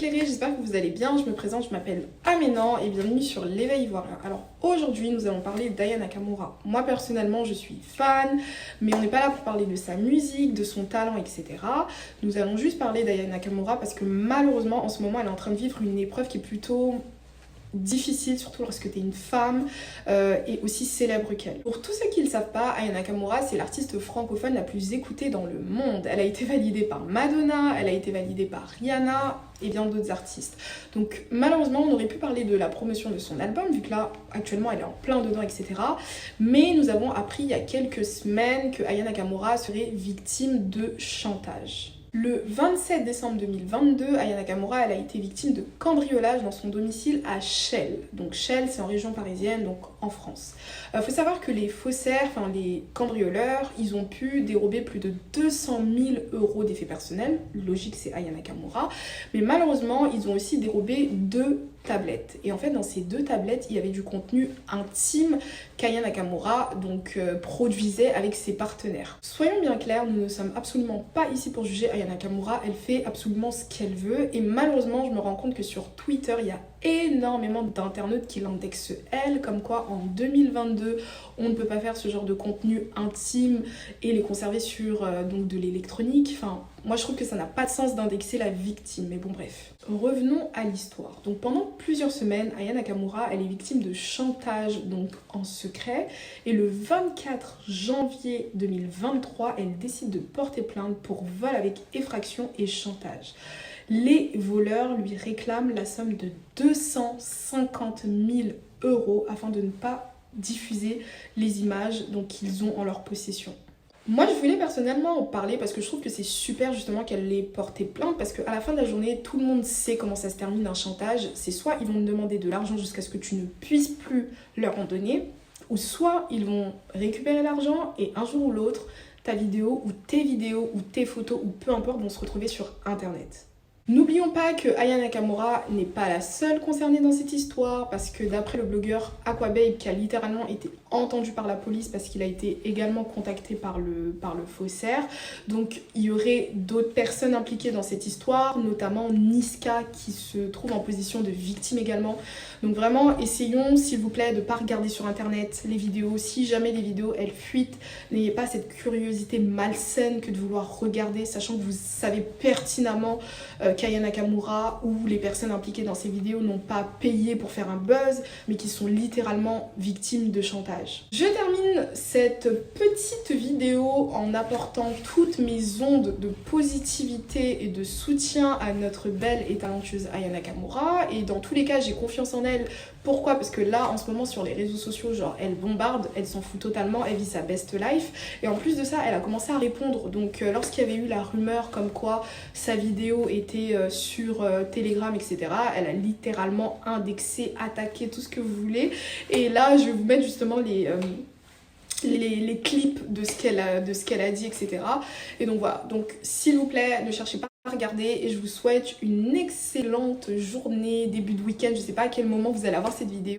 éclairés, j'espère que vous allez bien. Je me présente, je m'appelle Aménan et bienvenue sur l'éveil ivoirien. Alors aujourd'hui nous allons parler d'Aya Nakamura. Moi personnellement je suis fan, mais on n'est pas là pour parler de sa musique, de son talent, etc. Nous allons juste parler d'Aya Nakamura parce que malheureusement en ce moment elle est en train de vivre une épreuve qui est plutôt difficile, surtout lorsque tu es une femme et aussi célèbre qu'elle. Pour tous ceux qui ne le savent pas, Aya Nakamura, c'est l'artiste francophone la plus écoutée dans le monde. Elle a été validée par Madonna, elle a été validée par Rihanna et bien d'autres artistes. Donc malheureusement, on aurait pu parler de la promotion de son album, vu que là, actuellement, elle est en plein dedans, etc. Mais nous avons appris il y a quelques semaines que Aya Nakamura serait victime de chantage. Le 27 décembre 2022, Aya Nakamura elle a été victime de cambriolage dans son domicile à Chelles. Donc Chelles, c'est en région parisienne, donc en France. Faut savoir que les faussaires, enfin les cambrioleurs, ils ont pu dérober plus de 200 000 € d'effets personnels. Logique, c'est Aya Nakamura. Mais malheureusement, ils ont aussi dérobé 2 tablettes. Et en fait, dans ces 2 tablettes, il y avait du contenu intime qu'Aya Nakamura produisait avec ses partenaires. Soyons bien clairs, nous ne sommes absolument pas ici pour juger Aya Nakamura, elle fait absolument ce qu'elle veut et malheureusement je me rends compte que sur Twitter il y a énormément d'internautes qui l'indexent elle, comme quoi en 2022 on ne peut pas faire ce genre de contenu intime et les conserver sur donc de l'électronique. Enfin, moi je trouve que ça n'a pas de sens d'indexer la victime, mais bon bref. Revenons à l'histoire. Donc pendant plusieurs semaines, Aya Nakamura elle est victime de chantage donc en secret et le 24 janvier 2023 elle décide de porter plainte pour vol avec effraction et chantage. Les voleurs lui réclament la somme de 250 000 € afin de ne pas diffuser les images qu'ils ont en leur possession. Moi, je voulais personnellement en parler parce que je trouve que c'est super justement qu'elle ait porté plainte parce qu'à la fin de la journée, tout le monde sait comment ça se termine un chantage. C'est soit ils vont te demander de l'argent jusqu'à ce que tu ne puisses plus leur en donner, ou soit ils vont récupérer l'argent et un jour ou l'autre, ta vidéo ou tes photos ou peu importe vont se retrouver sur internet. N'oublions pas que Aya Nakamura n'est pas la seule concernée dans cette histoire parce que d'après le blogueur Aquababe qui a littéralement été entendu par la police parce qu'il a été également contacté par le faussaire, donc il y aurait d'autres personnes impliquées dans cette histoire, notamment Niska qui se trouve en position de victime également. Donc vraiment essayons s'il vous plaît de ne pas regarder sur internet les vidéos, si jamais les vidéos elles fuitent, n'ayez pas cette curiosité malsaine que de vouloir regarder sachant que vous savez pertinemment qu'Aya Nakamura ou les personnes impliquées dans ces vidéos n'ont pas payé pour faire un buzz, mais qui sont littéralement victimes de chantage. Je termine cette petite vidéo en apportant toutes mes ondes de positivité et de soutien à notre belle et talentueuse Aya Nakamura. Et dans tous les cas, j'ai confiance en elle. Pourquoi? Parce que là, en ce moment, sur les réseaux sociaux, genre, elle bombarde, elle s'en fout totalement, elle vit sa best life. Et en plus de ça, elle a commencé à répondre. Donc, lorsqu'il y avait eu la rumeur comme quoi sa vidéo était sur Telegram, etc., elle a littéralement indexé, attaqué, tout ce que vous voulez. Et là, je vais vous mettre justement les clips de ce qu'elle a dit, etc. Et donc voilà, donc s'il vous plaît, ne cherchez pas à regarder et je vous souhaite une excellente journée, début de week-end, je sais pas à quel moment vous allez avoir cette vidéo.